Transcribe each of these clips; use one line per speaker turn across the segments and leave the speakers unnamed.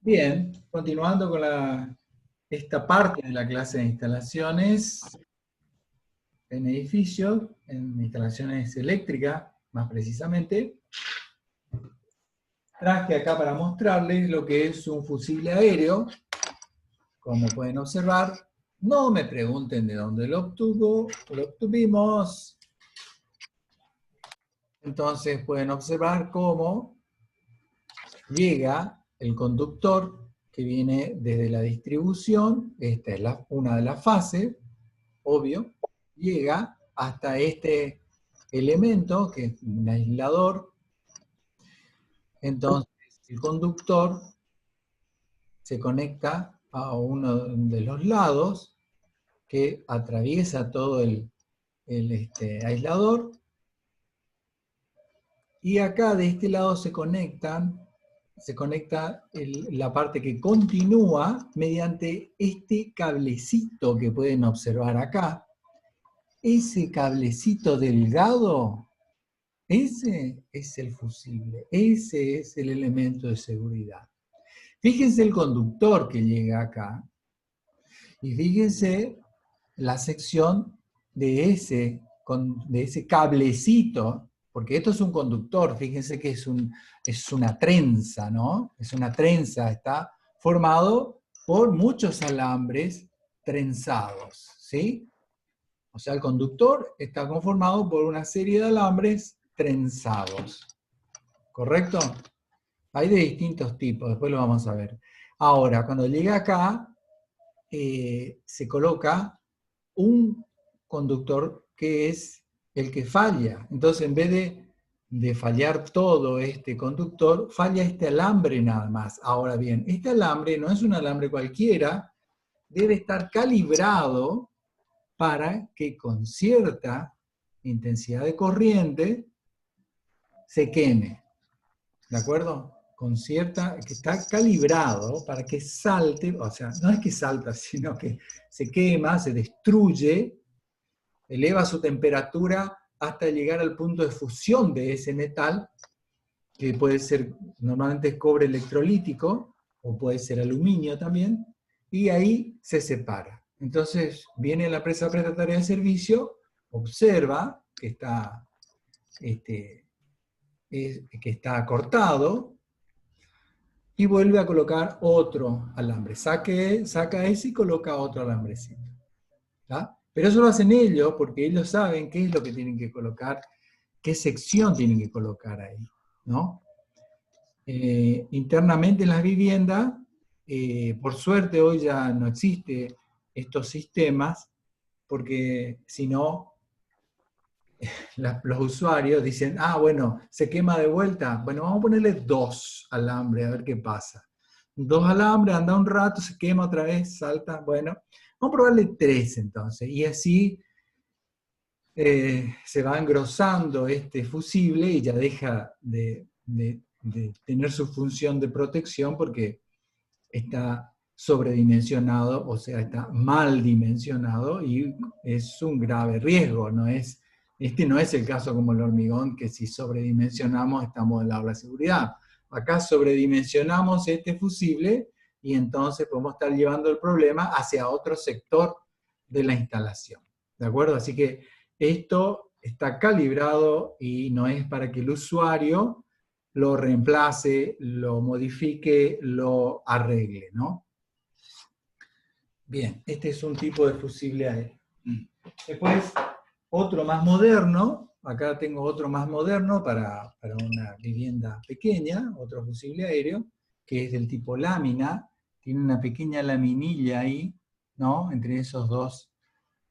Bien, continuando con esta parte de la clase de instalaciones en edificios, en instalaciones eléctricas, más precisamente, traje acá para mostrarles lo que es un fusible aéreo. Como pueden observar, no me pregunten de dónde lo obtuvimos. Entonces pueden observar cómo llega el conductor que viene desde la distribución. Esta es una de las fases, obvio, llega hasta este elemento, que es un aislador. Entonces, el conductor se conecta a uno de los lados que atraviesa todo el aislador, y acá de este lado se conecta la parte que continúa mediante este cablecito que pueden observar acá. Ese cablecito delgado, ese es el fusible, ese es el elemento de seguridad. Fíjense el conductor que llega acá, y fíjense la sección de ese cablecito, porque esto es un conductor. Fíjense que es una trenza, ¿no? Es una trenza, está formado por muchos alambres trenzados, ¿sí? O sea, el conductor está conformado por una serie de alambres trenzados. ¿Correcto? Hay de distintos tipos, después lo vamos a ver. Ahora, cuando llega acá, se coloca un conductor que es el que falla. Entonces, en vez de fallar todo este conductor, falla este alambre nada más. Ahora bien, este alambre no es un alambre cualquiera, debe estar calibrado para que con cierta intensidad de corriente se queme. ¿De acuerdo? Que está calibrado para que salte, o sea, no es que salta, sino que se quema, se destruye, eleva su temperatura hasta llegar al punto de fusión de ese metal, que puede ser, normalmente es cobre electrolítico, o puede ser aluminio también, y ahí se separa. Entonces viene la empresa prestataria de servicio, observa que está cortado, y vuelve a colocar otro alambre. Saca ese y coloca otro alambrecito. ¿Tá? Pero eso lo hacen ellos porque ellos saben qué es lo que tienen que colocar, qué sección tienen que colocar ahí, ¿no? Internamente en las viviendas, por suerte hoy ya no existe estos sistemas, porque si no, los usuarios dicen, bueno, se quema de vuelta, bueno, vamos a ponerle 2 alambres, a ver qué pasa. 2 alambres, anda un rato, se quema otra vez, salta, bueno, vamos a probarle 3 entonces, y así se va engrosando este fusible y ya deja de tener su función de protección porque está sobredimensionado, o sea, está mal dimensionado, y es un grave riesgo. Este no es el caso como el hormigón, que si sobredimensionamos estamos del lado de la seguridad. Acá sobredimensionamos este fusible y entonces podemos estar llevando el problema hacia otro sector de la instalación. ¿De acuerdo? Así que esto está calibrado y no es para que el usuario lo reemplace, lo modifique, lo arregle, ¿no? Bien, este es un tipo de fusible aéreo. Después, otro más moderno, acá tengo otro más moderno para una vivienda pequeña, otro fusible aéreo, que es del tipo lámina, tiene una pequeña laminilla ahí, ¿no? Entre esos dos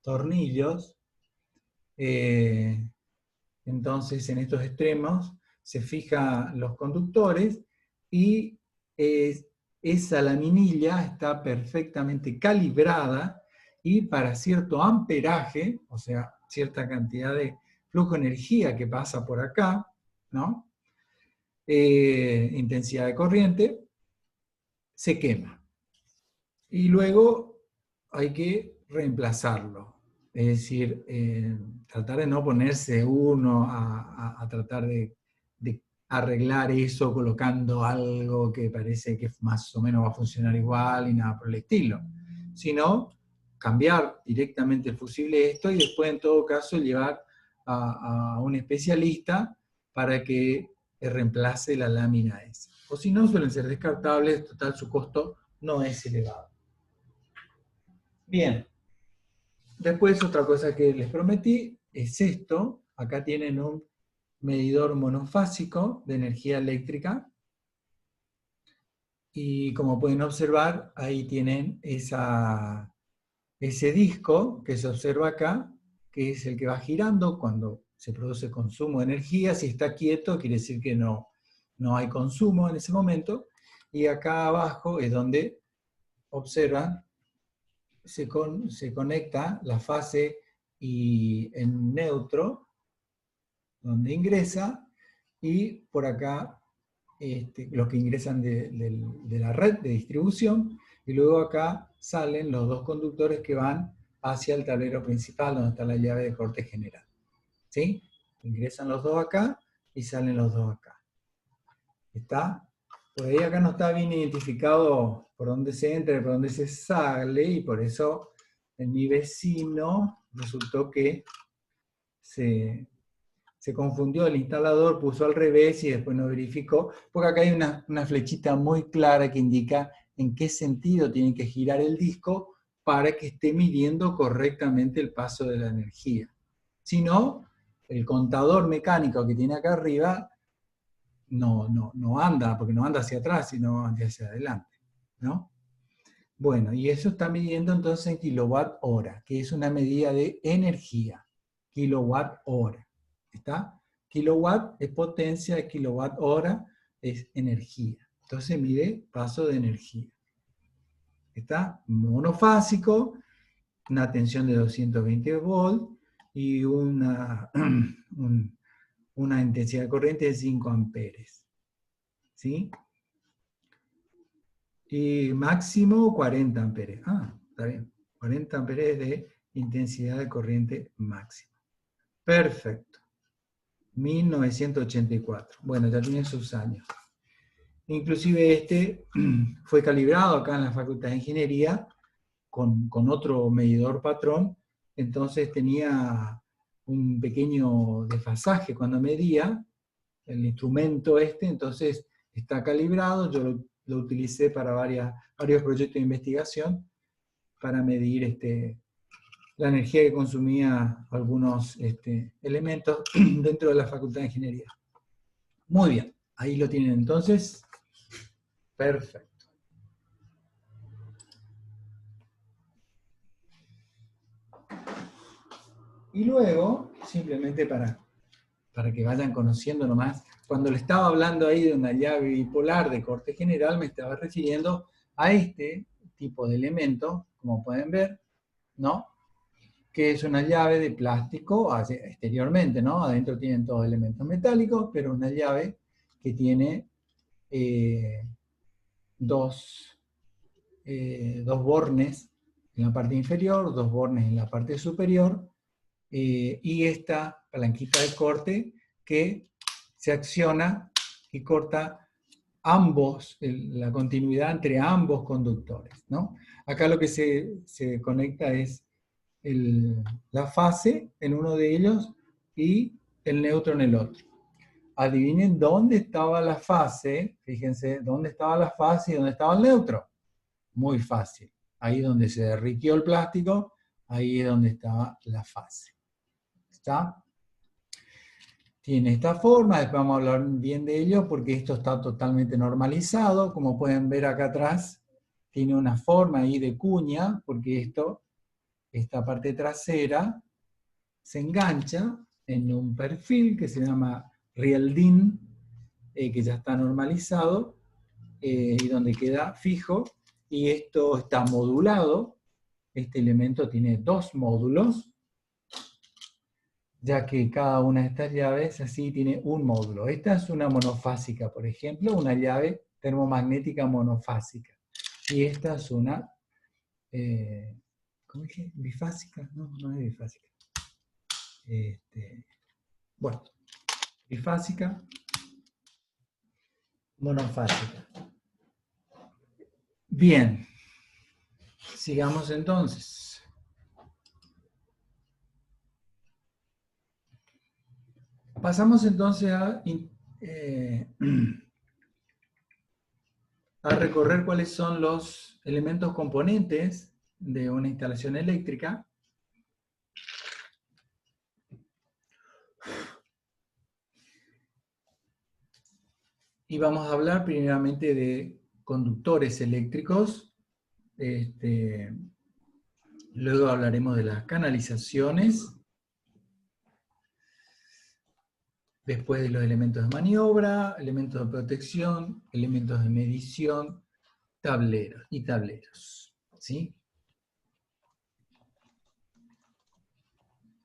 tornillos. Entonces, en estos extremos se fijan los conductores y esa laminilla está perfectamente calibrada, y para cierto amperaje, o sea, cierta cantidad de flujo de energía que pasa por acá, ¿no? Intensidad de corriente, se quema. Y luego hay que reemplazarlo. Es decir, tratar de no ponerse uno a tratar de arreglar eso colocando algo que parece que más o menos va a funcionar igual y nada por el estilo, sino cambiar directamente el fusible esto y después en todo caso llevar a un especialista para que reemplace la lámina esa. O si no, suelen ser descartables, total su costo no es elevado. Bien, después otra cosa que les prometí es esto. Acá tienen un medidor monofásico de energía eléctrica y como pueden observar, ahí tienen ese disco que se observa acá, que es el que va girando cuando se produce consumo de energía. Si está quieto, quiere decir que no hay consumo en ese momento. Y acá abajo es donde observan, se conecta la fase y en neutro, donde ingresa, y por acá los que ingresan de la red de distribución, y luego acá salen los dos conductores que van hacia el tablero principal, donde está la llave de corte general. ¿Sí? Ingresan los dos acá y salen los dos acá. ¿Está? Por ahí acá no está bien identificado por dónde se entra y por dónde se sale, y por eso en mi vecino resultó que se confundió el instalador, puso al revés y después no verificó, porque acá hay una flechita muy clara que indica en qué sentido tiene que girar el disco para que esté midiendo correctamente el paso de la energía. Si no, el contador mecánico que tiene acá arriba no anda, porque no anda hacia atrás, sino hacia adelante, ¿no? Bueno, y eso está midiendo entonces en kilowatt hora, que es una medida de energía, kilowatt hora. ¿Está? Kilowatt es potencia, kilowatt hora es energía. Entonces mide paso de energía. ¿Está? Monofásico, una tensión de 220 volts y una intensidad de corriente de 5 amperes. ¿Sí? Y máximo 40 amperes. Ah, está bien. 40 amperes de intensidad de corriente máxima. Perfecto. 1984. Bueno, ya tiene sus años. Inclusive este fue calibrado acá en la Facultad de Ingeniería con otro medidor patrón, entonces tenía un pequeño desfasaje cuando medía el instrumento entonces está calibrado, yo lo utilicé para varios proyectos de investigación para medir la energía que consumía algunos elementos dentro de la Facultad de Ingeniería. Muy bien, ahí lo tienen entonces. Perfecto. Y luego, simplemente para que vayan conociendo nomás, cuando le estaba hablando ahí de una llave bipolar de corte general, me estaba refiriendo a este tipo de elemento, como pueden ver, ¿no? Que es una llave de plástico exteriormente, ¿no? Adentro tienen todos elementos metálicos, pero una llave que tiene dos bornes en la parte inferior, dos bornes en la parte superior, y esta palanquita de corte que se acciona y corta la continuidad entre ambos conductores, ¿no? Acá lo que se conecta es la fase en uno de ellos y el neutro en el otro. Adivinen dónde estaba la fase, fíjense, dónde estaba la fase y dónde estaba el neutro. Muy fácil. Ahí donde se derritió el plástico, ahí es donde estaba la fase. ¿Está? Tiene esta forma, después vamos a hablar bien de ello porque esto está totalmente normalizado. Como pueden ver acá atrás, tiene una forma ahí de cuña, porque esta parte trasera se engancha en un perfil que se llama Real-DIN, que ya está normalizado, y donde queda fijo, y esto está modulado. Este elemento tiene dos módulos, ya que cada una de estas llaves así tiene un módulo. Esta es una monofásica, por ejemplo, una llave termomagnética monofásica. Y esta es una, ¿cómo dije? ¿Bifásica? No, no es bifásica. Bueno, bifásica. monofásica. Bien, sigamos entonces. Pasamos entonces a recorrer cuáles son los elementos componentes de una instalación eléctrica. Y vamos a hablar primeramente de conductores eléctricos. Luego hablaremos de las canalizaciones. Después de los elementos de maniobra, elementos de protección, elementos de medición, tableros y tableros. ¿Sí?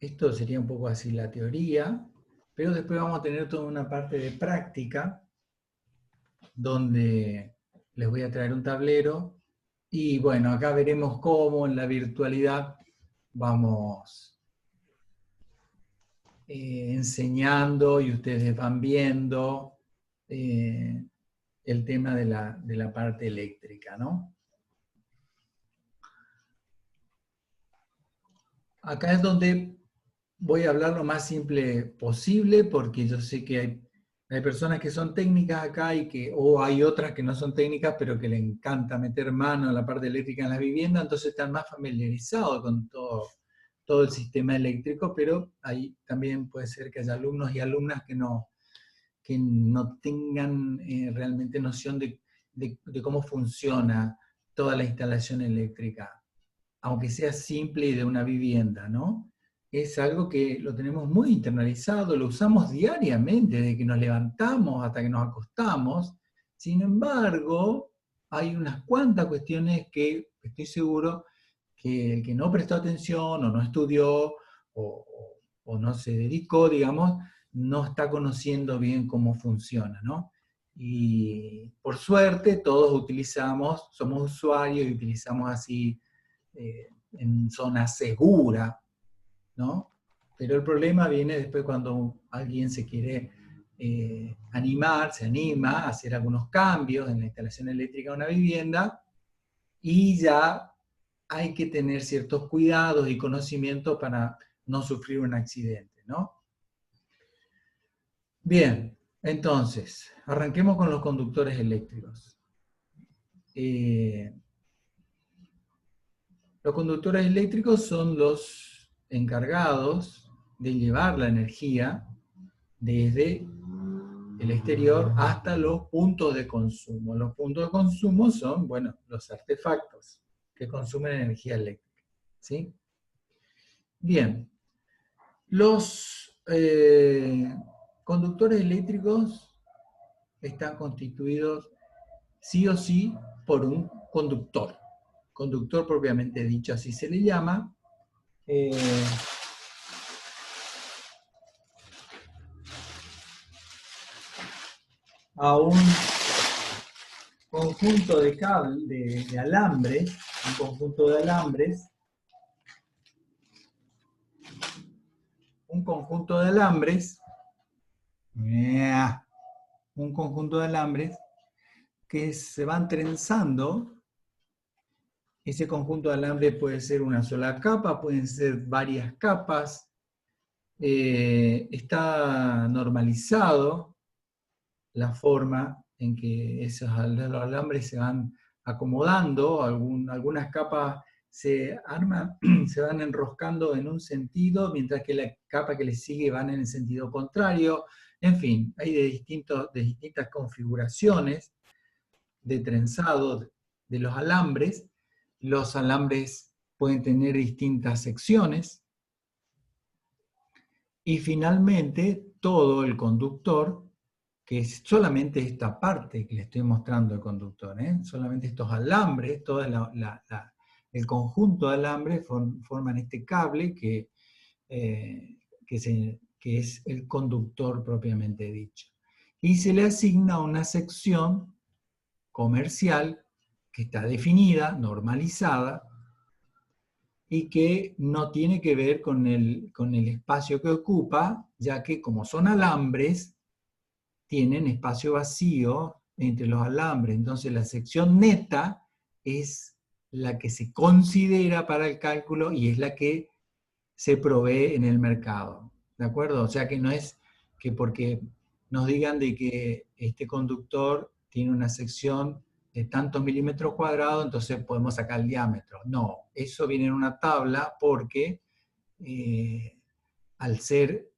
Esto sería un poco así la teoría, pero después vamos a tener toda una parte de práctica donde les voy a traer un tablero y bueno, acá veremos cómo en la virtualidad vamos enseñando y ustedes van viendo el tema de la parte eléctrica, ¿no? Acá es donde voy a hablar lo más simple posible porque yo sé que hay personas que son técnicas acá o hay otras que no son técnicas pero que le encanta meter mano en la parte eléctrica en la vivienda, entonces están más familiarizados con todo el sistema eléctrico, pero ahí también puede ser que haya alumnos y alumnas que no tengan realmente noción de cómo funciona toda la instalación eléctrica, aunque sea simple y de una vivienda, ¿no? Es algo que lo tenemos muy internalizado, lo usamos diariamente, desde que nos levantamos hasta que nos acostamos. Sin embargo, hay unas cuantas cuestiones que estoy seguro que el que no prestó atención o no estudió o no se dedicó, digamos, no está conociendo bien cómo funciona, ¿no? Y por suerte todos somos usuarios y utilizamos así en zona segura, ¿no? Pero el problema viene después cuando alguien se quiere se anima a hacer algunos cambios en la instalación eléctrica de una vivienda y ya hay que tener ciertos cuidados y conocimientos para no sufrir un accidente, ¿no? Bien, entonces, arranquemos con los conductores eléctricos. Los conductores eléctricos son los encargados de llevar la energía desde el exterior hasta los puntos de consumo. Los puntos de consumo son, bueno, los artefactos que consumen energía eléctrica, ¿sí? Bien, los conductores eléctricos están constituidos sí o sí por un conductor. Conductor propiamente dicho, así se le llama. A un conjunto de alambres, un conjunto de alambres, un conjunto de alambres que se van trenzando. Ese conjunto de alambres puede ser una sola capa, pueden ser varias capas. Está normalizado la forma en que esos alambres se van acomodando, algunas capas se van enroscando en un sentido, mientras que la capa que le sigue van en el sentido contrario. En fin, hay de distintas configuraciones de trenzado de los alambres. Los alambres pueden tener distintas secciones. Y finalmente, todo el conductor, que es solamente esta parte que le estoy mostrando al conductor, solamente estos alambres, todo el conjunto de alambres forman este cable que es el conductor propiamente dicho. Y se le asigna una sección comercial que está definida, normalizada, y que no tiene que ver con el espacio que ocupa, ya que como son alambres, tienen espacio vacío entre los alambres. Entonces la sección neta es la que se considera para el cálculo y es la que se provee en el mercado. ¿De acuerdo? O sea que no es que porque nos digan de que este conductor tiene una sección de tantos milímetros cuadrados, entonces podemos sacar el diámetro. No, eso viene en una tabla porque al ser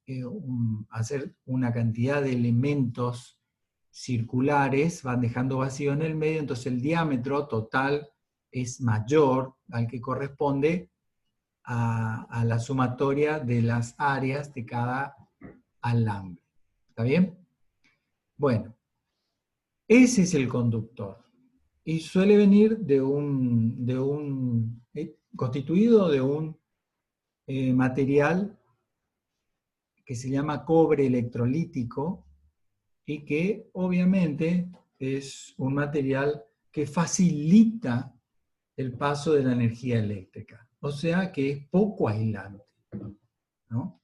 hacer una cantidad de elementos circulares, van dejando vacío en el medio, entonces el diámetro total es mayor al que corresponde a la sumatoria de las áreas de cada alambre. ¿Está bien? Bueno, ese es el conductor. Y suele venir constituido de un material que se llama cobre electrolítico y que obviamente es un material que facilita el paso de la energía eléctrica. O sea que es poco aislante, ¿no?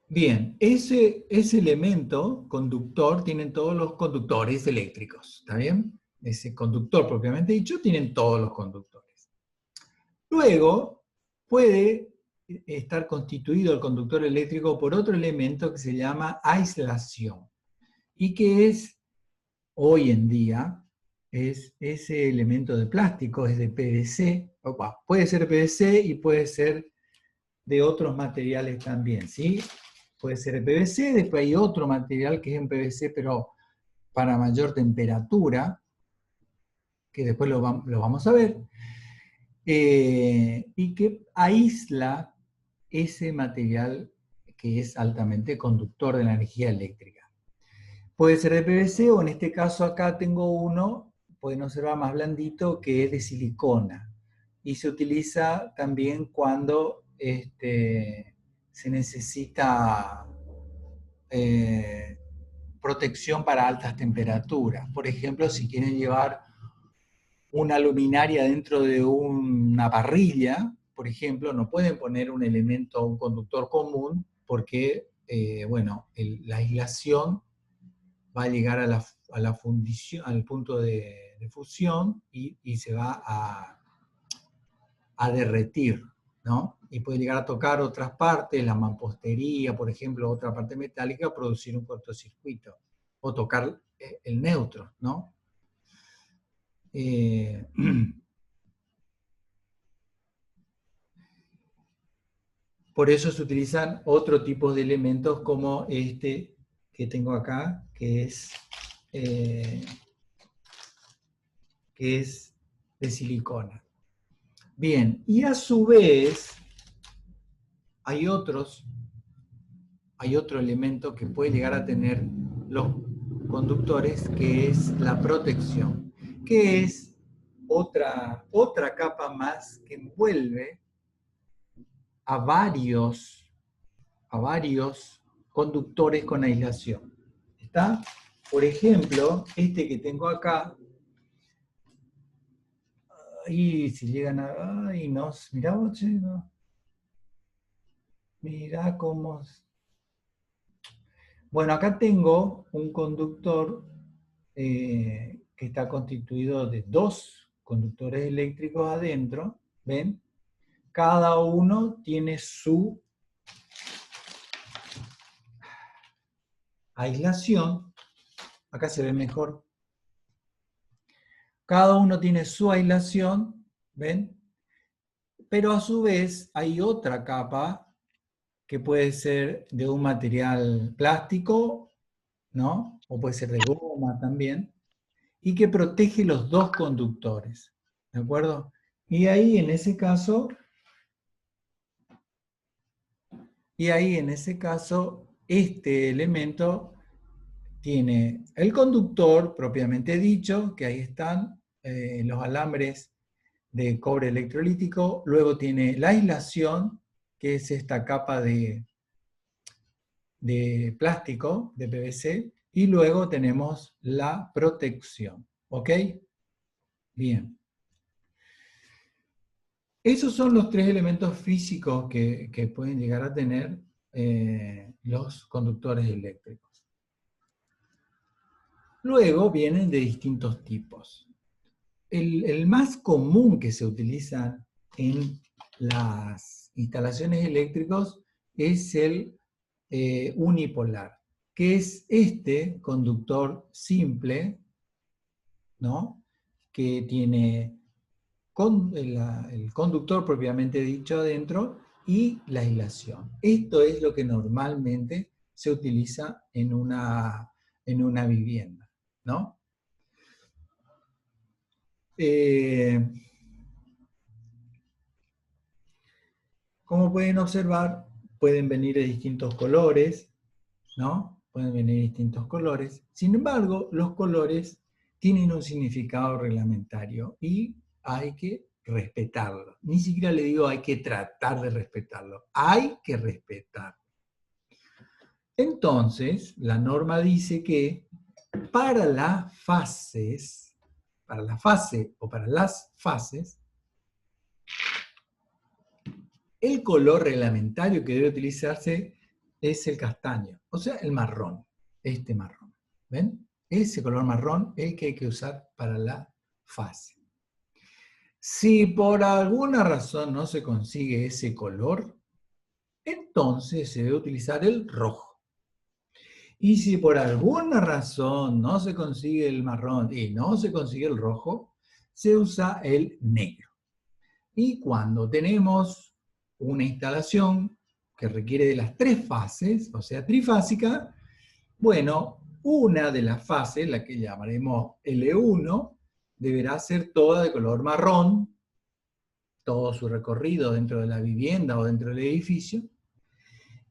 Bien, ese elemento conductor tienen todos los conductores eléctricos, ¿está bien? Ese conductor propiamente dicho tienen todos los conductores. Luego puede estar constituido el conductor eléctrico por otro elemento que se llama aislación y que es, hoy en día, es ese elemento de plástico, es de PVC, puede ser PVC y puede ser de otros materiales también, ¿sí? Puede ser el PVC, después hay otro material que es en PVC, pero para mayor temperatura, que después lo vamos a ver, y que aísla ese material que es altamente conductor de la energía eléctrica. Puede ser de PVC o en este caso acá tengo uno, pueden observar más blandito, que es de silicona. Y se utiliza también cuando se necesita protección para altas temperaturas. Por ejemplo, si quieren llevar una luminaria dentro de una parrilla, por ejemplo, no pueden poner un elemento, un conductor común, porque, bueno, la aislación va a llegar a la fundición, al punto de fusión y se va a derretir, ¿no? Y puede llegar a tocar otras partes, la mampostería, por ejemplo, otra parte metálica, producir un cortocircuito, o tocar el neutro, ¿no? Por eso se utilizan otro tipo de elementos como este que tengo acá, que es de silicona. Bien, y a su vez hay otro elemento que puede llegar a tener los conductores, que es la protección, que es otra capa más que envuelve a varios conductores con aislación. ¿Está? Por ejemplo, este que tengo acá, y si llegan a... Ay, no, mirá vos, che, no. Mirá cómo... Bueno, acá tengo un conductor que está constituido de dos conductores eléctricos adentro, ¿ven? Cada uno tiene su aislación. Acá se ve mejor. Cada uno tiene su aislación, ¿ven? Pero a su vez hay otra capa que puede ser de un material plástico, ¿no? O puede ser de goma también, y que protege los dos conductores, ¿de acuerdo? Y ahí en ese caso, este elemento tiene el conductor propiamente dicho, que ahí están los alambres de cobre electrolítico, luego tiene la aislación, que es esta capa de plástico, de PVC, y luego tenemos la protección. ¿Ok? Bien. Esos son los tres elementos físicos que pueden llegar a tener los conductores eléctricos. Luego vienen de distintos tipos. El más común que se utiliza en las instalaciones eléctricas es el unipolar, que es este conductor simple, ¿no? Que tiene el conductor propiamente dicho adentro y la aislación. Esto es lo que normalmente se utiliza en una vivienda, ¿no? Como pueden observar, pueden venir de distintos colores, ¿no? Pueden venir de distintos colores. Sin embargo, los colores tienen un significado reglamentario y hay que respetarlo. Ni siquiera le digo hay que tratar de respetarlo, hay que respetarlo. Entonces, la norma dice que para las fases, para la fase o para las fases, el color reglamentario que debe utilizarse es el castaño, o sea, el marrón, este marrón. ¿Ven? Ese color marrón es el que hay que usar para la fase. Si por alguna razón no se consigue ese color, entonces se debe utilizar el rojo. Y si por alguna razón no se consigue el marrón y no se consigue el rojo, se usa el negro. Y cuando tenemos una instalación que requiere de las 3 fases, o sea, trifásica, bueno, una de las fases, la que llamaremos L1, deberá ser toda de color marrón, todo su recorrido dentro de la vivienda o dentro del edificio,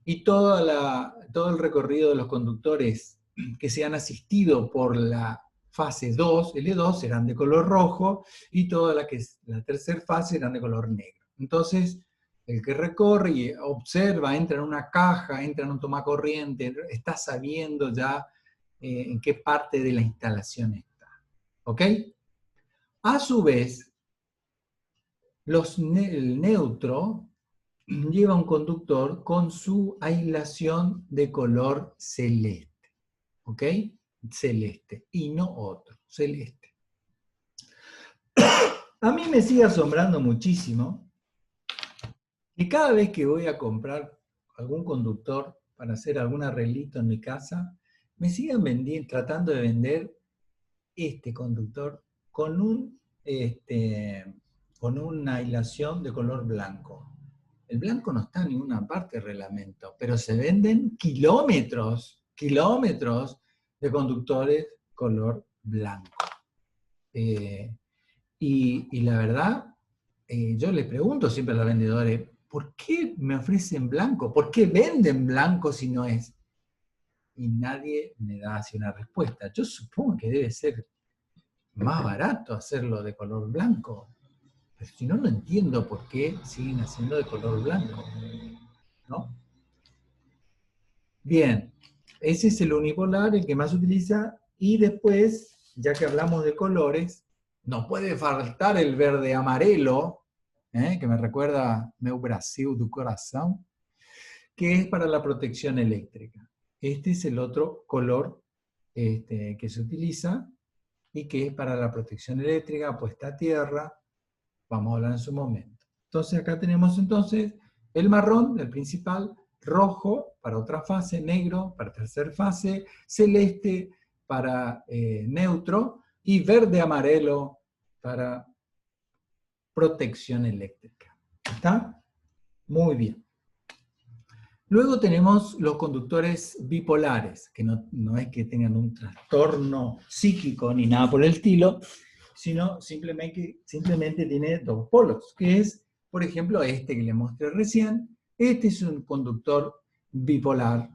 y todo el recorrido de los conductores que sean asistidos por la fase 2, L2, serán de color rojo, y toda la tercera fase serán de color negro. Entonces, el que recorre y observa, entra en una caja, entra en un tomacorriente, está sabiendo ya en qué parte de la instalación está. ¿Ok? A su vez, el neutro lleva un conductor con su aislación de color celeste. ¿Ok? Celeste, y no otro, celeste. A mí me sigue asombrando muchísimo que cada vez que voy a comprar algún conductor para hacer algún arreglito en mi casa, me sigan tratando de vender este conductor con una aislación de color blanco. El blanco no está en ninguna parte del reglamento, pero se venden kilómetros de conductores color blanco. Y la verdad, yo les pregunto siempre a los vendedores, ¿por qué me ofrecen blanco? ¿Por qué venden blanco si no es? Y nadie me da así una respuesta. Yo supongo que debe ser más barato hacerlo de color blanco. Pero si no, no entiendo por qué siguen haciendo de color blanco, ¿no? Bien, ese es el unipolar, el que más se utiliza, y después, ya que hablamos de colores, no puede faltar el verde amarelo, que me recuerda Meu Brasil do Coração, que es para la protección eléctrica. Este es el otro color que se utiliza y que es para la protección eléctrica, puesta a tierra. Vamos a hablar en su momento. Entonces acá tenemos entonces el marrón, el principal, rojo para otra fase, negro para tercera fase, celeste para neutro y verde amarelo para protección eléctrica. ¿Está? Muy bien. Luego tenemos los conductores bipolares, que no es que tengan un trastorno psíquico ni nada por el estilo, sino simplemente tiene 2 polos, que es, por ejemplo, este que le mostré recién. Este es un conductor bipolar,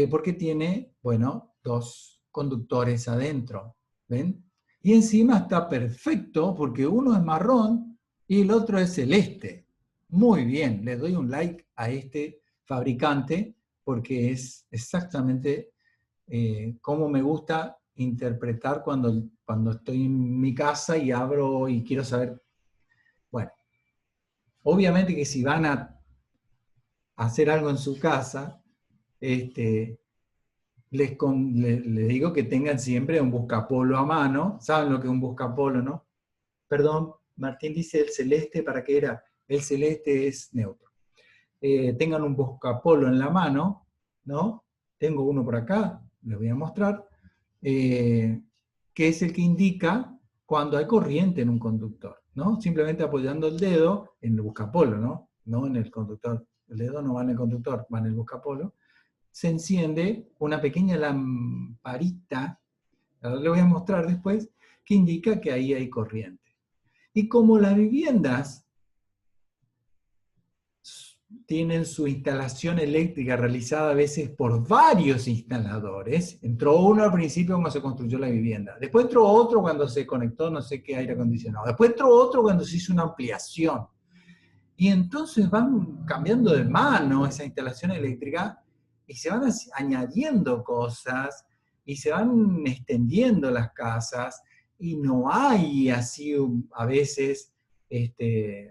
porque tiene, bueno, 2 conductores adentro, ¿ven? Y encima está perfecto, porque uno es marrón y el otro es celeste. Muy bien, le doy un like a este fabricante, porque es exactamente como me gusta interpretar cuando estoy en mi casa y abro y quiero saber. Bueno, obviamente que si van a hacer algo en su casa, les digo que tengan siempre un buscapolo a mano. ¿Saben lo que es un buscapolo, no? Perdón, Martín dice el celeste, ¿para qué era? El celeste es neutro. Tengan un buscapolo en la mano, ¿no? Tengo uno por acá, les voy a mostrar, que es el que indica cuando hay corriente en un conductor, ¿no? Simplemente apoyando el dedo en el buscapolo, ¿no? No en el conductor. El dedo no va en el conductor, va en el buscapolo. Se enciende una pequeña lamparita, ahora le voy a mostrar después, que indica que ahí hay corriente. Y como las viviendas tienen su instalación eléctrica realizada a veces por varios instaladores, entró uno al principio cuando se construyó la vivienda, después entró otro cuando se conectó no sé qué aire acondicionado, después entró otro cuando se hizo una ampliación, y entonces van cambiando de mano esa instalación eléctrica y se van añadiendo cosas y se van extendiendo las casas y no hay así a veces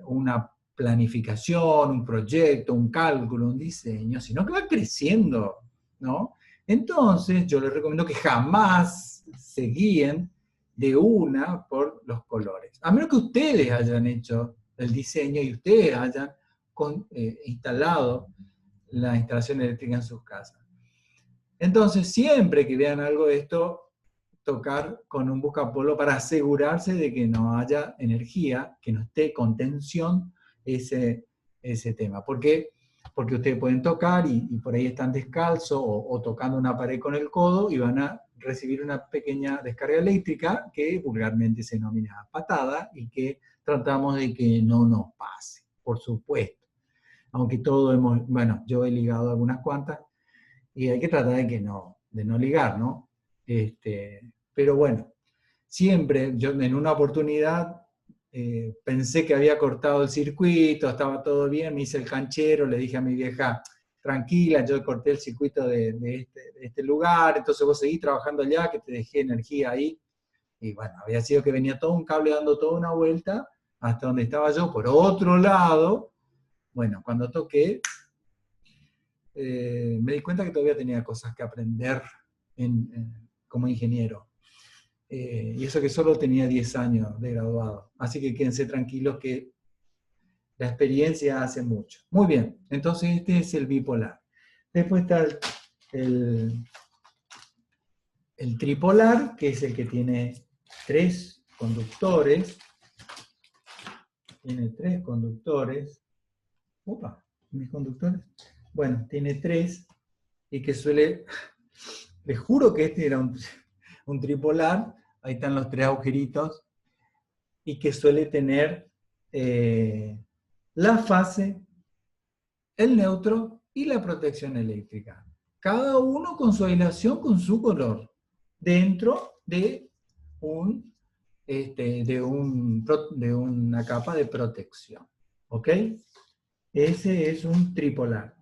una planificación, un proyecto, un cálculo, un diseño, sino que va creciendo, ¿no? Entonces yo les recomiendo que jamás se guíen de una por los colores, a menos que ustedes hayan hecho el diseño y ustedes hayan instalado la instalación eléctrica en sus casas. Entonces, siempre que vean algo de esto, tocar con un buscapolo para asegurarse de que no haya energía, que no esté con tensión ese tema. ¿Por qué? Porque ustedes pueden tocar y por ahí están descalzos o tocando una pared con el codo y van a recibir una pequeña descarga eléctrica que vulgarmente se denomina patada y que tratamos de que no nos pase, por supuesto. Aunque todos bueno, yo he ligado algunas cuantas y hay que tratar de no ligar, ¿no? Pero bueno, siempre, yo en una oportunidad pensé que había cortado el circuito, estaba todo bien, me hice el canchero, le dije a mi vieja, tranquila, yo corté el circuito de este lugar, entonces vos seguís trabajando allá, que te dejé energía ahí. Y bueno, había sido que venía todo un cable dando toda una vuelta hasta donde estaba yo, por otro lado. Bueno, cuando toqué, me di cuenta que todavía tenía cosas que aprender como ingeniero. Y eso que solo tenía 10 años de graduado. Así que quédense tranquilos que la experiencia hace mucho. Muy bien, entonces este es el bipolar. Después está el tripolar, que es el que tiene 3 conductores. Tiene 3 conductores. Opa, mis conductores. Bueno, tiene 3 y que suele... Les juro que este era un tripolar, ahí están los 3 agujeritos, y que suele tener la fase, el neutro y la protección eléctrica. Cada uno con su aislación, con su color, dentro de, de una capa de protección. ¿Ok? Ese es un tripolar.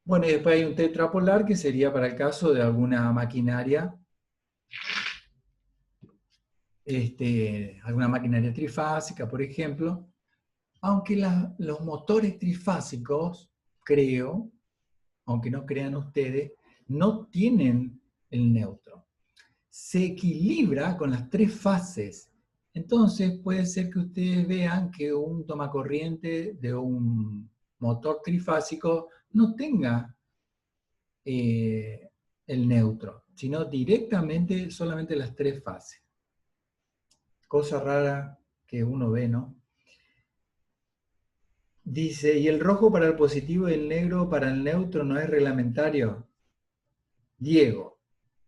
Bueno, y después hay un tetrapolar que sería para el caso de alguna maquinaria, alguna maquinaria trifásica, por ejemplo, aunque los motores trifásicos, creo, aunque no crean ustedes, no tienen el neutro. Se equilibra con las 3 fases. Entonces puede ser que ustedes vean que un tomacorriente de un motor trifásico no tenga el neutro, sino directamente solamente las 3 fases. Cosa rara que uno ve, ¿no? Dice, ¿y el rojo para el positivo y el negro para el neutro no es reglamentario? Diego,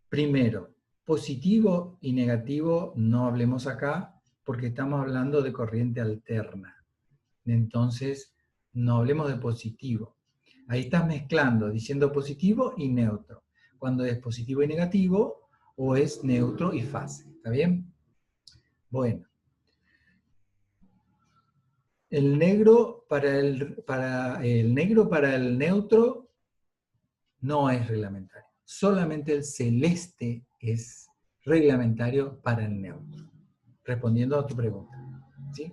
primero, positivo y negativo no hablemos acá porque estamos hablando de corriente alterna. Entonces, no hablemos de positivo. Ahí estás mezclando, diciendo positivo y neutro. Cuando es positivo y negativo, o es neutro y fase. ¿Está bien? Bueno. El negro para el neutro no es reglamentario. Solamente el celeste es reglamentario para el neutro. Respondiendo a tu pregunta. ¿Sí?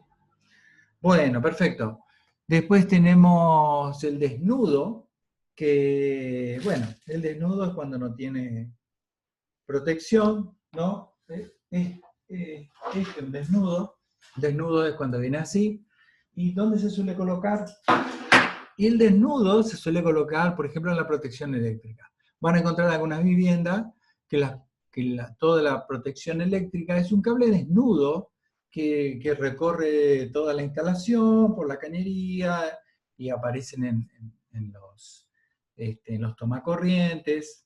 Bueno, perfecto. Después tenemos el desnudo, que, bueno, el desnudo es cuando no tiene protección, ¿no? Este es un desnudo. Desnudo es cuando viene así. ¿Y dónde se suele colocar? Y el desnudo se suele colocar, por ejemplo, en la protección eléctrica. Van a encontrar algunas viviendas que, toda la protección eléctrica es un cable desnudo que recorre toda la instalación por la cañería y aparecen en los tomacorrientes,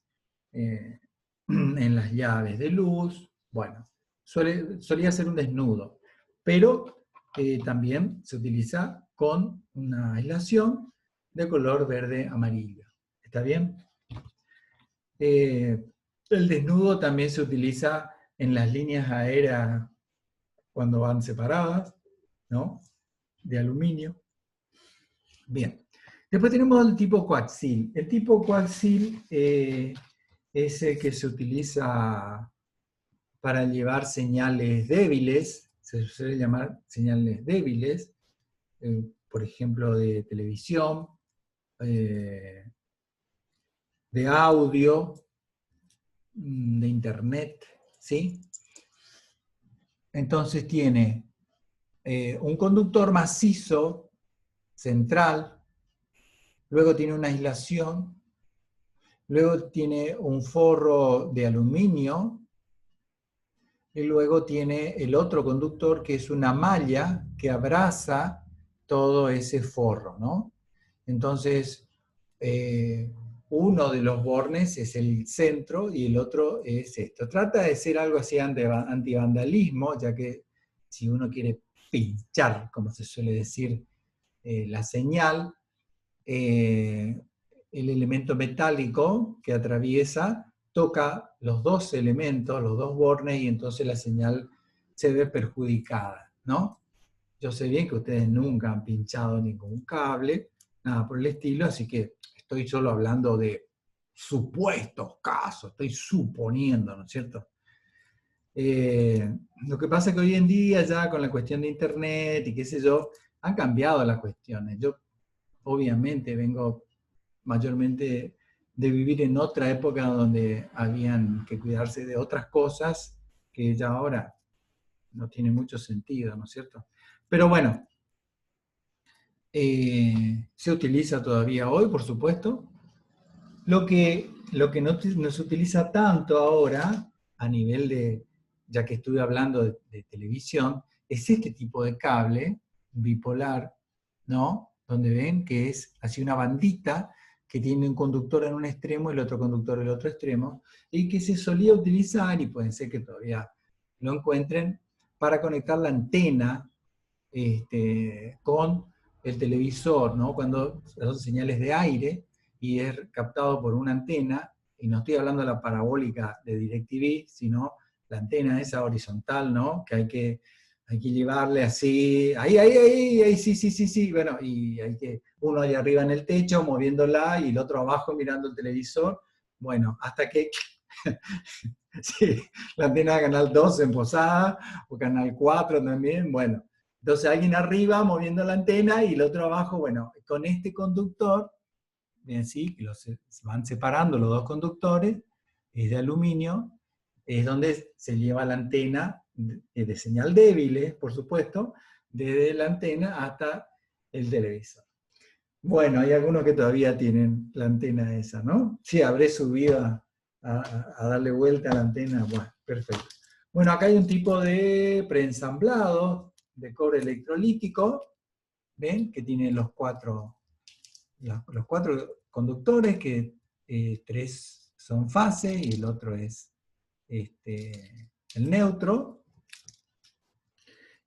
en las llaves de luz. Bueno, solía ser un desnudo, pero también se utiliza con una aislación de color verde amarillo. ¿Está bien? El desnudo también se utiliza en las líneas aéreas cuando van separadas, ¿no? De aluminio. Bien. Después tenemos el tipo coaxil. El tipo coaxil es el que se utiliza para llevar señales débiles, se suele llamar señales débiles, por ejemplo, de televisión, de audio, de internet, ¿sí? Entonces tiene un conductor macizo central, luego tiene una aislación, luego tiene un forro de aluminio, y luego tiene el otro conductor que es una malla que abraza todo ese forro, ¿no? Entonces, uno de los bornes es el centro y el otro es esto. Trata de ser algo así antivandalismo, ya que si uno quiere pinchar, como se suele decir, la señal, el elemento metálico que atraviesa toca los dos elementos, los dos bornes, y entonces la señal se ve perjudicada, ¿no? Yo sé bien que ustedes nunca han pinchado ningún cable, nada por el estilo, así que estoy solo hablando de supuestos casos, estoy suponiendo, ¿no es cierto? Lo que pasa es que hoy en día ya con la cuestión de internet y qué sé yo, han cambiado las cuestiones. Yo obviamente vengo mayormente de vivir en otra época donde habían que cuidarse de otras cosas que ya ahora no tiene mucho sentido, ¿no es cierto? Pero bueno, se utiliza todavía hoy, por supuesto. Lo que no se utiliza tanto ahora, a nivel de, ya que estuve hablando de televisión, es este tipo de cable bipolar, ¿no? Donde ven que es así una bandita que tiene un conductor en un extremo y el otro conductor en el otro extremo, y que se solía utilizar, y pueden ser que todavía lo encuentren, para conectar la antena con el televisor, ¿no? Cuando son señales de aire y es captado por una antena, y no estoy hablando de la parabólica de DirecTV, sino la antena esa horizontal, ¿no? Que hay que llevarle así, ahí, sí, sí, sí, sí, bueno, y hay que, uno ahí arriba en el techo moviéndola y el otro abajo mirando el televisor, bueno, hasta que sí, la antena de Canal 2 en Posada, o Canal 4 también, bueno. Entonces alguien arriba moviendo la antena y el otro abajo, bueno, con este conductor, bien, sí, que se van separando los dos conductores, es de aluminio, es donde se lleva la antena de señal débil, por supuesto, desde la antena hasta el televisor. Bueno, hay algunos que todavía tienen la antena esa, ¿no? Sí, habré subido a darle vuelta a la antena. Bueno, perfecto. Bueno, acá hay un tipo de preensamblado de cobre electrolítico, ¿ven? Que tiene los cuatro conductores, que tres son fase y el otro es el neutro.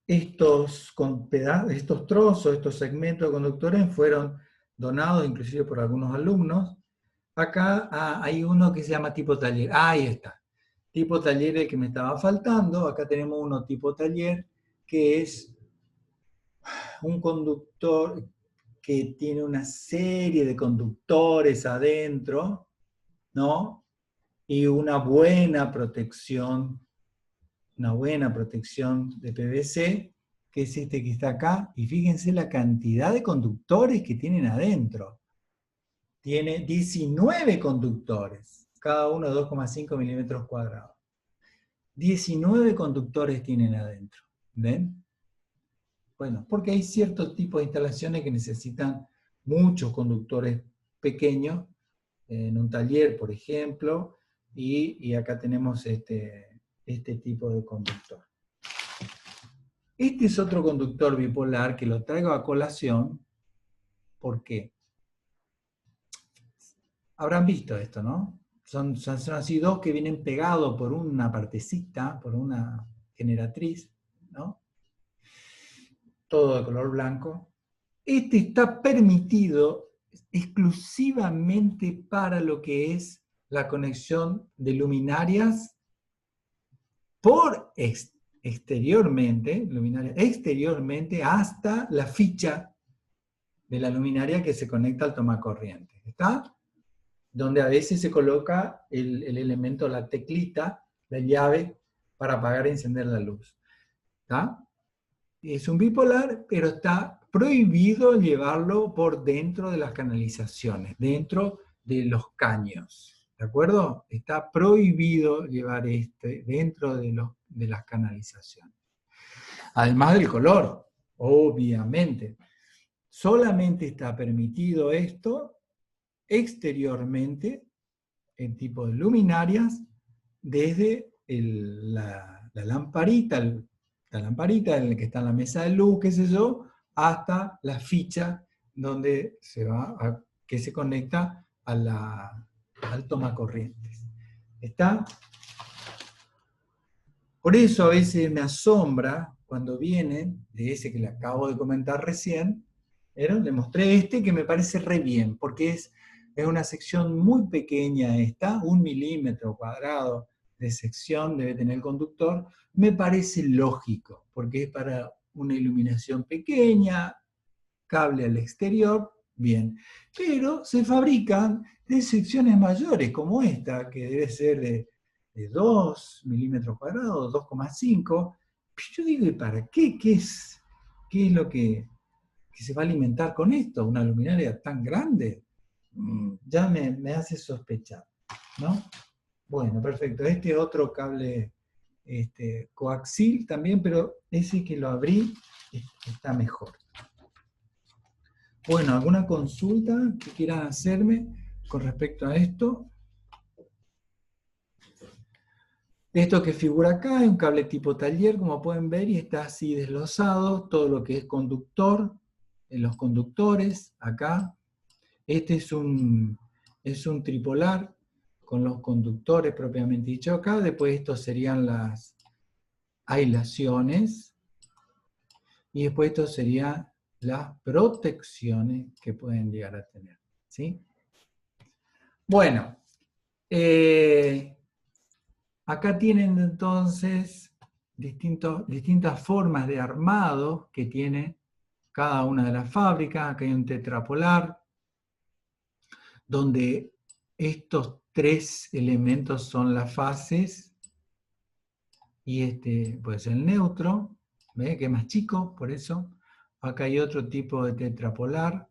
Estos trozos, estos segmentos de conductores fueron donados inclusive por algunos alumnos. Acá hay uno que se llama tipo taller. Ahí está. Tipo taller el que me estaba faltando. Acá tenemos uno tipo taller, que es un conductor que tiene una serie de conductores adentro, ¿no? Y una buena protección de PVC, que es este que está acá, y fíjense la cantidad de conductores que tienen adentro. Tiene 19 conductores, cada uno de 2,5 milímetros cuadrados. 19 conductores tienen adentro, ¿ven? Bueno, porque hay ciertos tipos de instalaciones que necesitan muchos conductores pequeños, en un taller, por ejemplo, y acá tenemos este tipo de conductor. Este es otro conductor bipolar que lo traigo a colación, porque habrán visto esto, ¿no? Son así dos que vienen pegados por una partecita, por una generatriz, ¿no? Todo de color blanco. Este está permitido exclusivamente para lo que es la conexión de luminarias por exteriormente hasta la ficha de la luminaria que se conecta al tomacorriente. ¿Está? Donde a veces se coloca el elemento, la teclita, la llave, para apagar y encender la luz. ¿Está? Es un bipolar, pero está prohibido llevarlo por dentro de las canalizaciones, dentro de los caños. ¿De acuerdo? Está prohibido llevar dentro de las canalizaciones. Además del color, obviamente. Solamente está permitido esto exteriormente, en tipo de luminarias, desde la lamparita en la que está en la mesa de luz, qué sé yo, hasta la ficha donde que se conecta al tomacorrientes. ¿Está? Por eso a veces me asombra cuando vienen, de ese que le acabo de comentar recién, le mostré este que me parece re bien, porque es una sección muy pequeña esta, 1 milímetro cuadrado de sección debe tener el conductor, me parece lógico, porque es para una iluminación pequeña, cable al exterior, bien. Pero se fabrican de secciones mayores, como esta, que debe ser de 2 milímetros cuadrados, 2,5. Yo digo, ¿y para qué? ¿Qué es lo que se va a alimentar con esto? ¿Una luminaria tan grande? Ya me hace sospechar, ¿no? Bueno, perfecto. Este otro cable coaxil también, pero ese que lo abrí está mejor. Bueno, ¿alguna consulta que quieran hacerme con respecto a esto? Esto que figura acá es un cable tipo taller, como pueden ver, y está así desglosado, todo lo que es conductor, en los conductores, acá. Este es un tripolar, con los conductores propiamente dicho acá. Después estos serían las aislaciones, y después estos serían las protecciones que pueden llegar a tener, ¿sí? Bueno, acá tienen entonces distintas formas de armado que tiene cada una de las fábricas. Acá hay un tetrapolar, donde estos 3 elementos son las fases, y este puede ser el neutro, ¿ve? Que es más chico, por eso. Acá hay otro tipo de tetrapolar.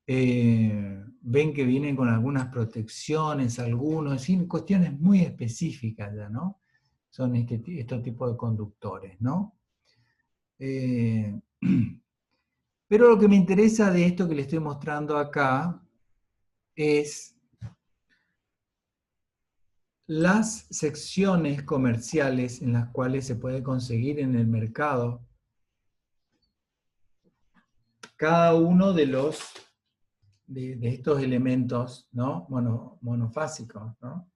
Ven que vienen con algunas protecciones, algunos, sin cuestiones muy específicas ya, ¿no? Son estos tipos de conductores, ¿no? Pero lo que me interesa de esto que les estoy mostrando acá es las secciones comerciales en las cuales se puede conseguir en el mercado cada uno de estos elementos, ¿no? Monofásicos, ¿no?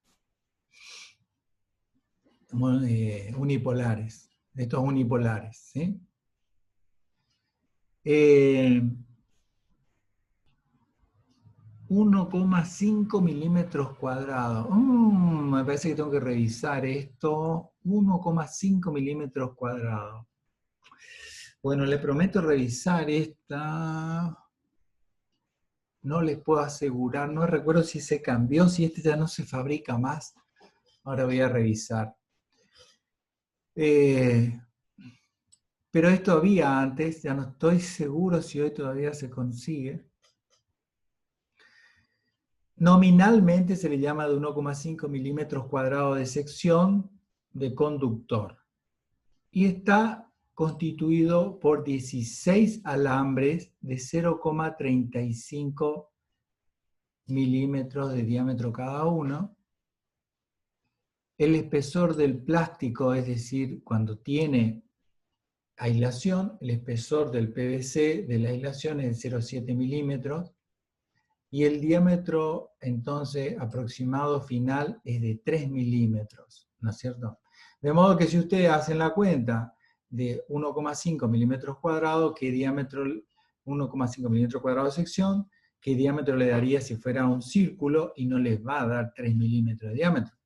Unipolares, estos unipolares, ¿sí? 1,5 milímetros cuadrados. Me parece que tengo que revisar esto. 1,5 milímetros cuadrados. Bueno, le prometo revisar esta. No les puedo asegurar, no recuerdo si se cambió, si este ya no se fabrica más. Ahora voy a revisar. Pero esto había antes, ya no estoy seguro si hoy todavía se consigue. Nominalmente se le llama de 1,5 milímetros cuadrados de sección de conductor. Y está constituido por 16 alambres de 0,35 milímetros de diámetro cada uno. El espesor del plástico, es decir, cuando tiene aislación, el espesor del PVC de la aislación es de 0,7 milímetros y el diámetro entonces aproximado final es de 3 milímetros, ¿no es cierto? De modo que si ustedes hacen la cuenta de 1,5 milímetros cuadrados, ¿qué diámetro? 1,5 milímetros cuadrados de sección, ¿qué diámetro le daría si fuera un círculo? Y no les va a dar 3 milímetros de diámetro,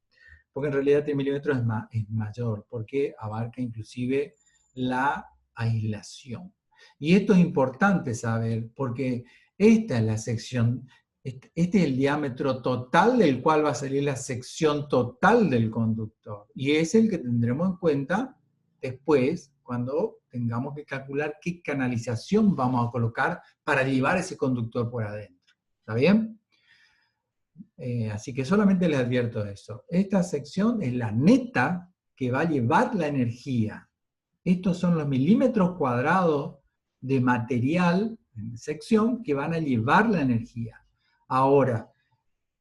porque en realidad 3 milímetros es mayor, porque abarca inclusive la aislación. Y esto es importante saber, porque esta es la sección, este es el diámetro total del cual va a salir la sección total del conductor. Y es el que tendremos en cuenta después, cuando tengamos que calcular qué canalización vamos a colocar para llevar ese conductor por adentro. ¿Está bien? Así que solamente les advierto eso. Esta sección es la neta que va a llevar la energía. Estos son los milímetros cuadrados de material en sección que van a llevar la energía. Ahora,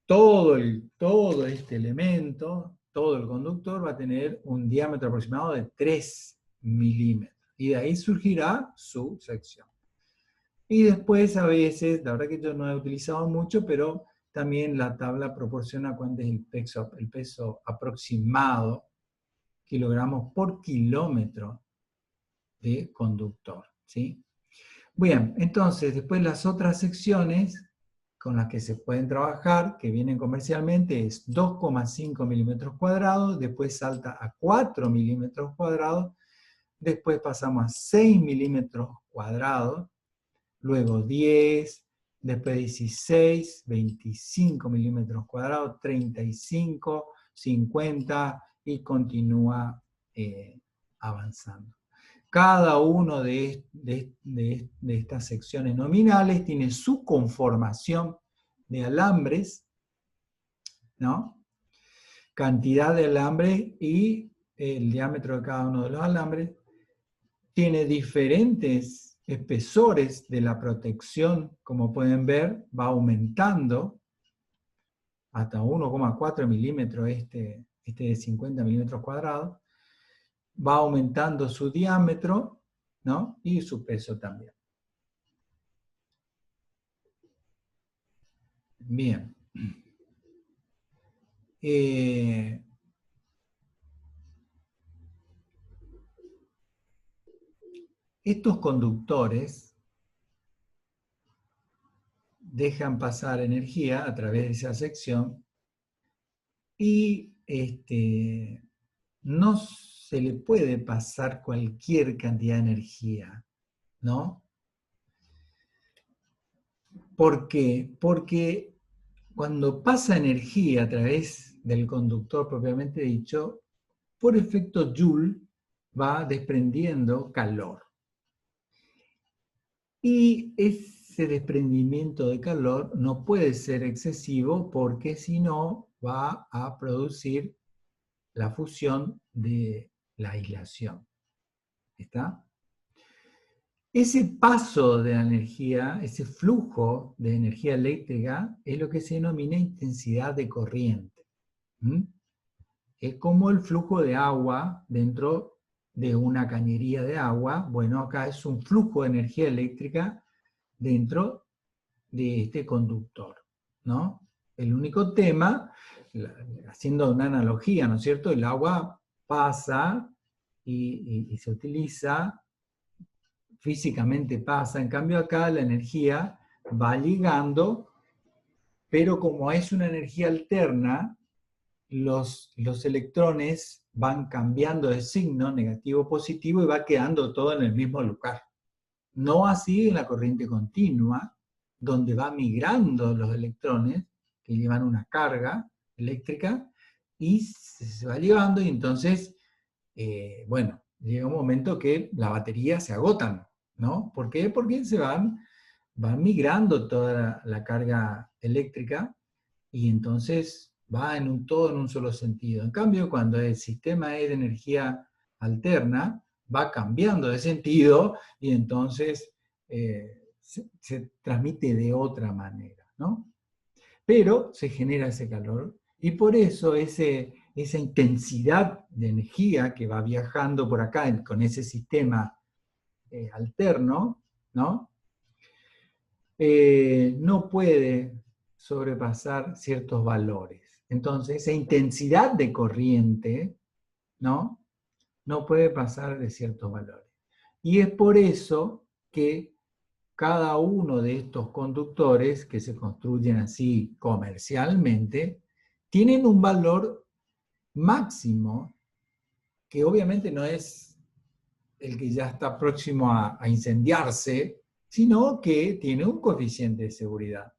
todo este elemento, todo el conductor va a tener un diámetro aproximado de 3 milímetros. Y de ahí surgirá su sección. Y después a veces, la verdad que yo no he utilizado mucho, pero también la tabla proporciona cuánto es el peso aproximado, kilogramos por kilómetro de conductor, ¿sí? Bien, entonces después las otras secciones con las que se pueden trabajar, que vienen comercialmente, es 2,5 milímetros cuadrados, después salta a 4 milímetros cuadrados, después pasamos a 6 milímetros cuadrados, luego 10, después 16, 25 milímetros cuadrados, 35, 50 y continúa avanzando. Cada uno de estas secciones nominales tiene su conformación de alambres, ¿no? Cantidad de alambres y el diámetro de cada uno de los alambres. Tiene diferentes espesores de la protección, como pueden ver, va aumentando hasta 1,4 milímetros este de 50 milímetros cuadrados. Va aumentando su diámetro, ¿no? Y su peso también. Bien. Estos conductores dejan pasar energía a través de esa sección y no se le puede pasar cualquier cantidad de energía, ¿no? ¿Por qué? Porque cuando pasa energía a través del conductor propiamente dicho, por efecto Joule va desprendiendo calor. Y ese desprendimiento de calor no puede ser excesivo porque si no va a producir la fusión de la aislación. ¿Está? Ese paso de la energía, ese flujo de energía eléctrica, es lo que se denomina intensidad de corriente. Es como el flujo de agua dentro de una cañería de agua. Bueno, acá es un flujo de energía eléctrica dentro de este conductor, ¿no? El único tema, haciendo una analogía, ¿no es cierto? El agua pasa y se utiliza, físicamente pasa, en cambio acá la energía va ligando, pero como es una energía alterna, los electrones van cambiando de signo, negativo o positivo, y va quedando todo en el mismo lugar. No así en la corriente continua, donde va migrando los electrones, que llevan una carga eléctrica, y se va llevando, y entonces, bueno, llega un momento que las baterías se agotan, ¿no? ¿Por qué? Porque van migrando toda la carga eléctrica y entonces va todo en un solo sentido. En cambio, cuando el sistema es de energía alterna, va cambiando de sentido y entonces se transmite de otra manera, ¿no? Pero se genera ese calor y por eso esa intensidad de energía que va viajando por acá con ese sistema alterno, ¿no? No puede sobrepasar ciertos valores. Entonces, esa intensidad de corriente, ¿no? No puede pasar de ciertos valores. Y es por eso que cada uno de estos conductores, que se construyen así comercialmente, tienen un valor máximo, que obviamente no es el que ya está próximo a incendiarse, sino que tiene un coeficiente de seguridad.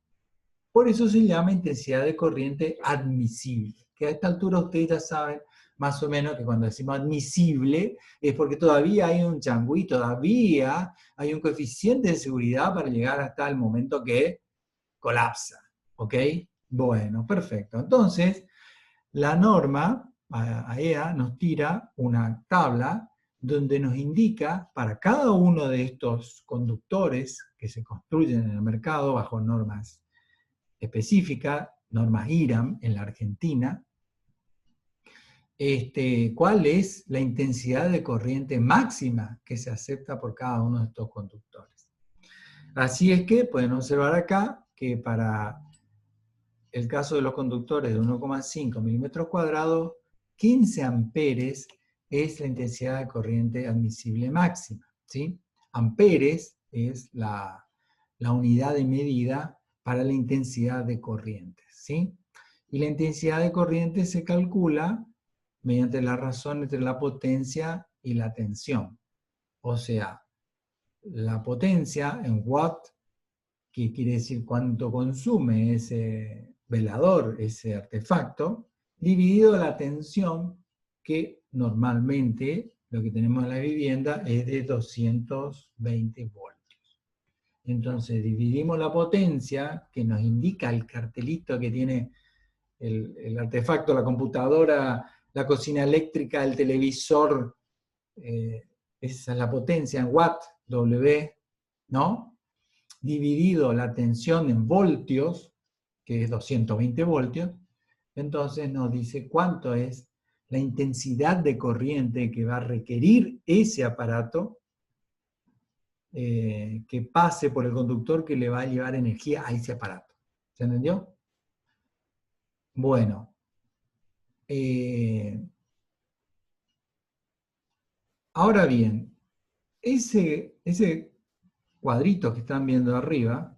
Por eso se llama intensidad de corriente admisible, que a esta altura ustedes ya saben más o menos que cuando decimos admisible es porque todavía hay un changüí, todavía hay un coeficiente de seguridad para llegar hasta el momento que colapsa. ¿Ok? Bueno, perfecto. Entonces, la norma, AEA, nos tira una tabla donde nos indica para cada uno de estos conductores que se construyen en el mercado bajo normas específicas, normas IRAM en la Argentina, cuál es la intensidad de corriente máxima que se acepta por cada uno de estos conductores. Así es que pueden observar acá que para el caso de los conductores de 1,5 milímetros cuadrados, 15 amperes es la intensidad de corriente admisible máxima, ¿sí? Amperes es la unidad de medida para la intensidad de corriente, ¿sí? Y la intensidad de corriente se calcula mediante la razón entre la potencia y la tensión. O sea, la potencia en watt, que quiere decir cuánto consume ese velador, ese artefacto, dividido la tensión, que normalmente lo que tenemos en la vivienda es de 220 voltios. Entonces dividimos la potencia, que nos indica el cartelito que tiene el artefacto, la computadora, la cocina eléctrica, el televisor, esa es la potencia en watt, W, ¿no? Dividido la tensión en voltios, que es 220 voltios, entonces nos dice cuánto es la intensidad de corriente que va a requerir ese aparato que pase por el conductor que le va a llevar energía a ese aparato. ¿Se entendió? Bueno. Ahora bien, ese cuadrito que están viendo arriba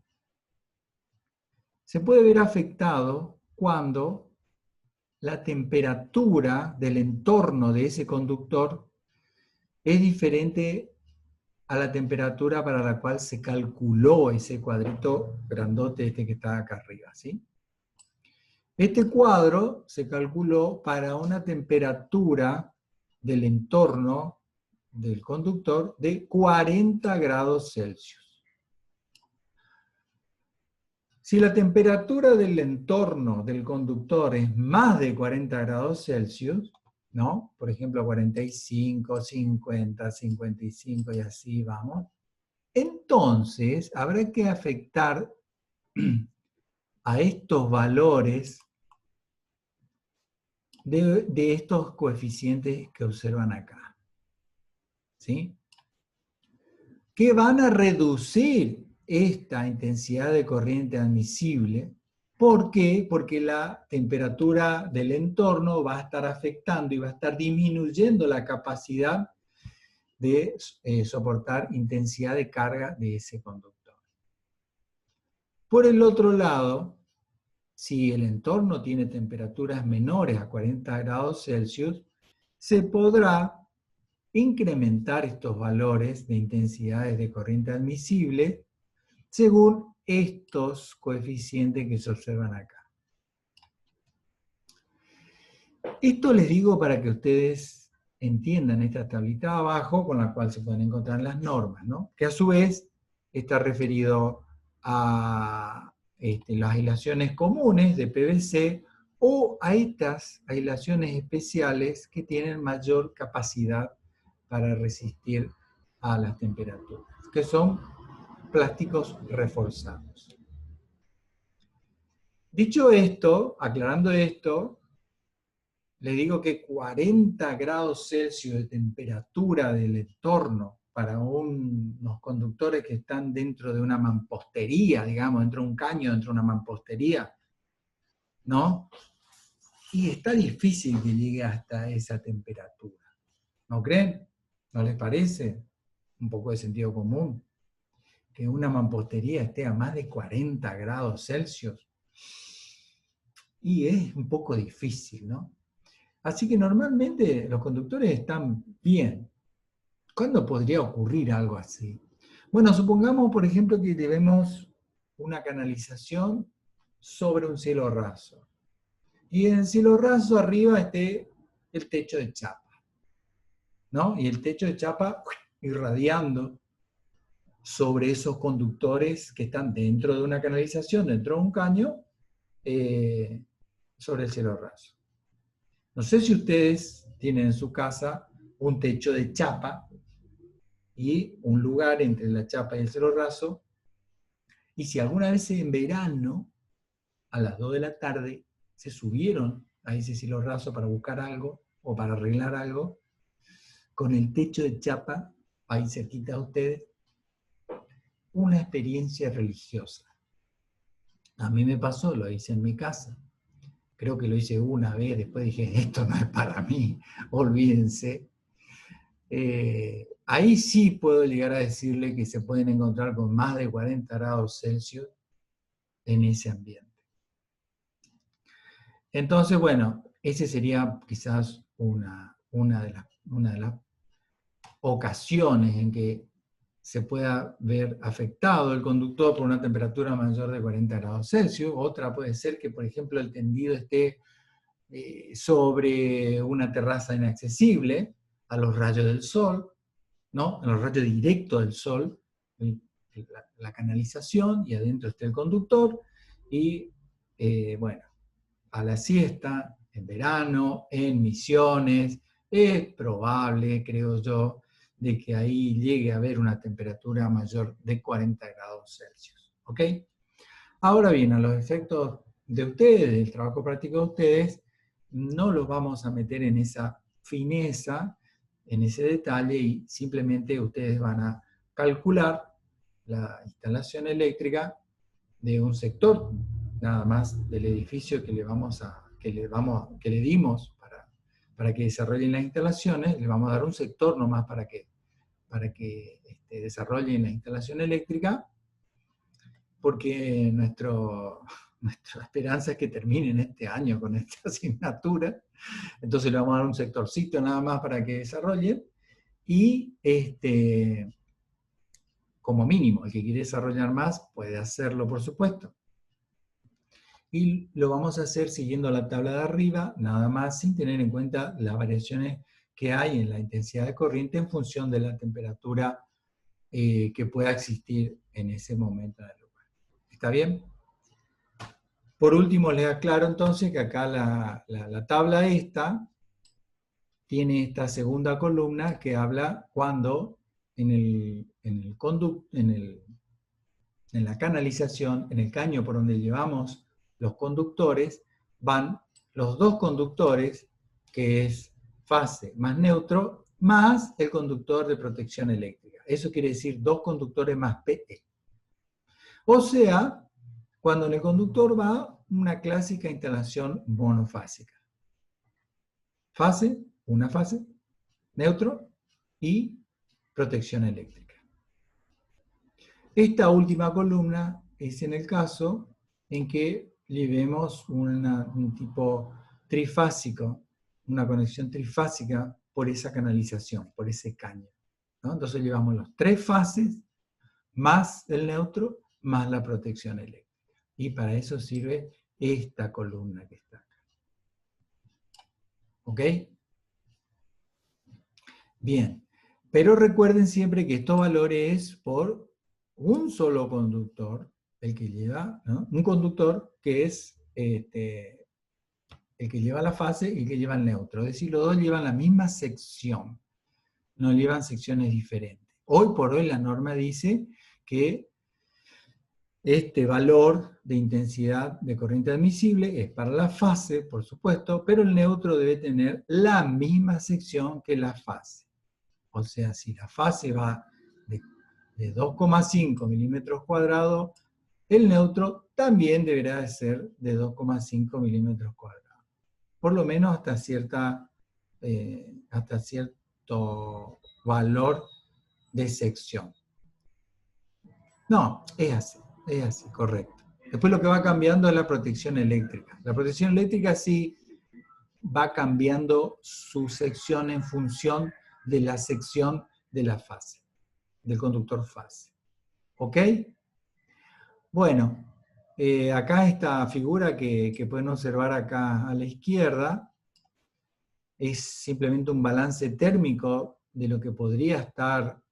se puede ver afectado cuando la temperatura del entorno de ese conductor es diferente a la temperatura para la cual se calculó ese cuadrito grandote que está acá arriba, ¿sí? Este cuadro se calculó para una temperatura del entorno del conductor de 40 grados Celsius. Si la temperatura del entorno del conductor es más de 40 grados Celsius, ¿no? Por ejemplo, 45, 50, 55 y así vamos, entonces habrá que afectar a estos valores de estos coeficientes que observan acá, ¿sí? Que van a reducir esta intensidad de corriente admisible. ¿Por qué? Porque la temperatura del entorno va a estar afectando y va a estar disminuyendo la capacidad de soportar intensidad de carga de ese conductor. Por el otro lado, si el entorno tiene temperaturas menores a 40 grados Celsius, se podrá incrementar estos valores de intensidades de corriente admisible según estos coeficientes que se observan acá. Esto les digo para que ustedes entiendan esta tablita abajo con la cual se pueden encontrar las normas, ¿no? Que a su vez está referido a las aislaciones comunes de PVC o a estas aislaciones especiales que tienen mayor capacidad para resistir a las temperaturas, que son plásticos reforzados. Dicho esto, aclarando esto, le digo que 40 grados Celsius de temperatura del entorno para unos conductores que están dentro de una mampostería, digamos, dentro de un caño, dentro de una mampostería, ¿no? Y está difícil que llegue hasta esa temperatura. ¿No creen? ¿No les parece? Un poco de sentido común. Que una mampostería esté a más de 40 grados Celsius. Y es un poco difícil, ¿no? Así que normalmente los conductores están bien. ¿Cuándo podría ocurrir algo así? Bueno, supongamos, por ejemplo, que tenemos una canalización sobre un cielo raso. Y en el cielo raso arriba esté el techo de chapa, ¿no? Y el techo de chapa irradiando sobre esos conductores que están dentro de una canalización, dentro de un caño, sobre el cielo raso. No sé si ustedes tienen en su casa un techo de chapa y un lugar entre la chapa y el cielo raso, y si alguna vez en verano, a las 2 de la tarde, se subieron a ese cielo raso para buscar algo o para arreglar algo, con el techo de chapa ahí cerquita de ustedes, una experiencia religiosa. A mí me pasó, lo hice en mi casa. Creo que lo hice una vez, después dije, esto no es para mí, olvídense. Ahí sí puedo llegar a decirle que se pueden encontrar con más de 40 grados Celsius en ese ambiente. Entonces, bueno, ese sería quizás una de las ocasiones en que se pueda ver afectado el conductor por una temperatura mayor de 40 grados Celsius. Otra puede ser que, por ejemplo, el tendido esté sobre una terraza inaccesible a los rayos del sol, ¿no? A los rayos directos del sol, la canalización, y adentro esté el conductor, y bueno, a la siesta, en verano, en Misiones, es probable, creo yo, de que ahí llegue a haber una temperatura mayor de 40 grados Celsius. ¿Ok? Ahora bien, a los efectos de ustedes, del trabajo práctico de ustedes, no los vamos a meter en esa fineza, en ese detalle, y simplemente ustedes van a calcular la instalación eléctrica de un sector, nada más del edificio que le dimos para que desarrollen las instalaciones. Le vamos a dar un sector nomás para que desarrollen la instalación eléctrica, porque nuestra esperanza es que terminen este año con esta asignatura. Entonces le vamos a dar un sectorcito nada más para que desarrollen, y como mínimo, el que quiere desarrollar más puede hacerlo, por supuesto. Y lo vamos a hacer siguiendo la tabla de arriba, nada más, sin tener en cuenta las variaciones que hay en la intensidad de corriente en función de la temperatura que pueda existir en ese momento en el lugar. ¿Está bien? Por último, les aclaro entonces que acá la tabla esta tiene esta segunda columna que habla cuando en la canalización, en el caño por donde llevamos los conductores, van los dos conductores, que es fase más neutro, más el conductor de protección eléctrica. Eso quiere decir dos conductores más PE. O sea, cuando en el conductor va una clásica instalación monofásica. Fase, una fase, neutro y protección eléctrica. Esta última columna es en el caso en que llevemos un tipo trifásico, una conexión trifásica por esa canalización, por ese caño, ¿no? Entonces llevamos los tres fases, más el neutro, más la protección eléctrica. Y para eso sirve esta columna que está acá. ¿Ok? Bien, pero recuerden siempre que estos valores es por un solo conductor, el que lleva, ¿no? Un conductor que es el que lleva la fase y el que lleva el neutro. Es decir, los dos llevan la misma sección, no llevan secciones diferentes. Hoy por hoy la norma dice que este valor de intensidad de corriente admisible es para la fase, por supuesto, pero el neutro debe tener la misma sección que la fase. O sea, si la fase va de 2,5 milímetros cuadrados, el neutro también deberá de ser de 2,5 milímetros cuadrados. Por lo menos hasta cierto valor de sección. No, es así, correcto. Después lo que va cambiando es la protección eléctrica. La protección eléctrica sí va cambiando su sección en función de la sección de la fase, del conductor fase. ¿Ok? Bueno, acá esta figura que pueden observar acá a la izquierda es simplemente un balance térmico de lo que podría estar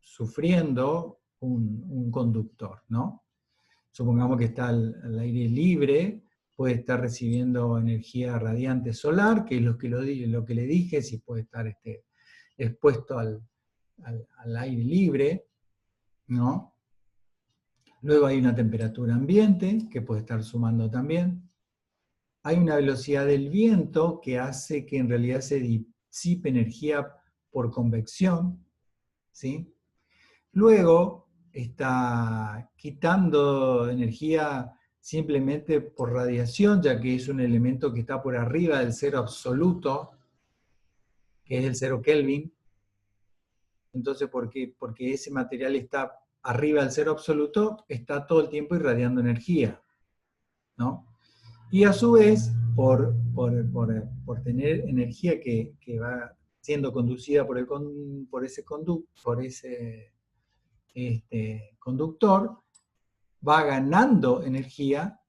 sufriendo un conductor, ¿no? Supongamos que está al aire libre, puede estar recibiendo energía radiante solar, que es lo que le dije, si puede estar expuesto al aire libre, ¿no? Luego hay una temperatura ambiente, que puede estar sumando también. Hay una velocidad del viento que hace que en realidad se disipe energía por convección, ¿sí? Luego está quitando energía simplemente por radiación, ya que es un elemento que está por arriba del cero absoluto, que es el 0 Kelvin. Entonces, ¿por qué? Porque ese material está arriba del cero absoluto, está todo el tiempo irradiando energía, ¿no? Y a su vez, por tener energía que va siendo conducida por ese conductor, va ganando energía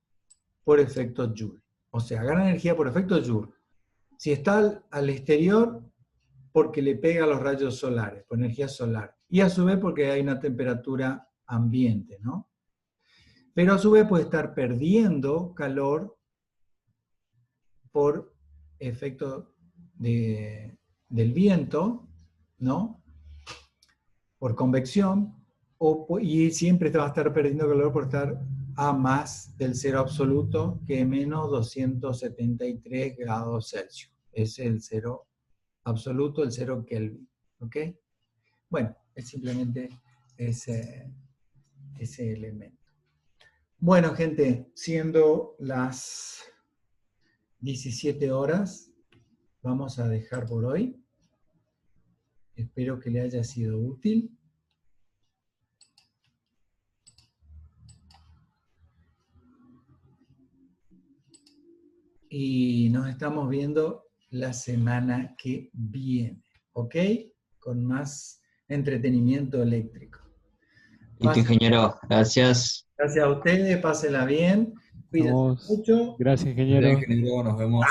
por efecto Joule. O sea, gana energía por efecto Joule. Si está al exterior, porque le pega a los rayos solares, por energía solar. Y a su vez porque hay una temperatura ambiente, ¿no? Pero a su vez puede estar perdiendo calor por efecto del viento, ¿no? Por convección, y siempre va a estar perdiendo calor por estar a más del cero absoluto, que es menos 273 grados Celsius. Es el cero absoluto, el cero Kelvin. ¿Ok? Bueno, es simplemente ese elemento. Bueno, gente, siendo las 17 horas, vamos a dejar por hoy. Espero que le haya sido útil. Y nos estamos viendo la semana que viene, ¿ok? Con más entretenimiento eléctrico.
Listo, ingeniero, gracias.
Gracias a ustedes, pásenla bien, cuídense mucho.
Gracias,
Bien,
ingeniero.
ingeniero, nos vemos.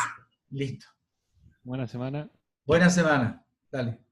Listo.
Buena semana.
Buena semana. Dale.